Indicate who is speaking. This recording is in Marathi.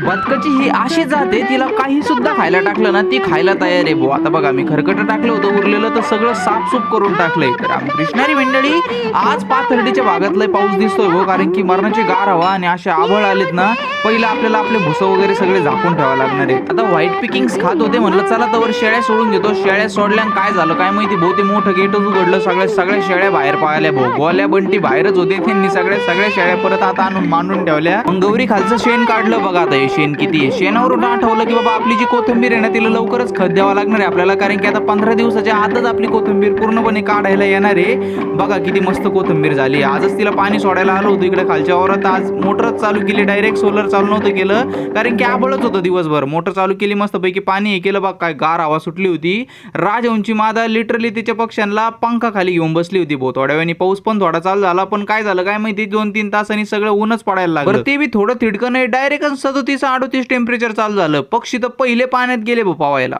Speaker 1: बदकाची ही अशी जाते, तिला काही सुद्धा खायला टाकलं ना ती खायला तयार आहे भाऊ. आता बघा मी खरकट टाकलं होतं, उरलेलं तर सगळं साफसूफ करून टाकलंय. तर आम्ही कृष्णारी मंडळी आज पाथर्डीच्या भागातला पाऊस दिसतोय भाऊ, कारण की मरणाची गार हवा आणि असे आभळ आलेत ना, पहिलं आपल्याला आपले भुसं वगैरे सगळे झाकून ठेवावं लागणार आहे. आता व्हाईट पिकिंग्स खात होते, म्हणलं चला तवर शेळ्या सोडून घेतो. शेळ्या सोडल्यान काय झालं काय माहिती भाऊ, ते मोठं गेटच उघडलं, सगळ्या शेळ्या बाहेर पाळल्या भाऊ. गोल्या बंटी बाहेरच होते, त्यांनी सगळ्या शेळ्या परत आता आणून मांडून ठेवल्या. मग गौरी खालचं शेण काढलं बघा. आता हे शेण किती आहे, शेणावरून आठवलं की बाबा आपली जी कोथिंबीर आहे ना तिला लवकरच खत द्यावं लागणार आहे आपल्याला, कारण की आता 15 दिवसाच्या आतच आपली कोथिंबीर पूर्णपणे काढायला येणार आहे. बघा किती मस्त कोथिंबीर झाली. आजच तिला पाणी सोडायला आलो होतो इकडे खालच्या वावरात. आज मोटरच चालू केली, डायरेक्ट सोलर चालू नव्हतं केलं, कारण की आबळच होतं दिवसभर. मोटर चालू केली, मस्त पैकी पाणी हे केलं. बघ काय गार हवा सुटली होती. राजहंची मादा लिटरली तिच्या पक्ष्यांना पंखा खाली घेऊन बसली होती भाऊ. थोड्या वेळाने पाऊस पण थोडा चालू झाला, पण काय झालं काय माहिती 2-3 तासांनी सगळं ऊनच पडायला लागलं. ते बी थोडं तिडकं नाही, डायरेक्ट 37-38 टेम्परेचर चालू झालं. पक्षी तर पहिले पाण्यात गेले भाऊ पवायला.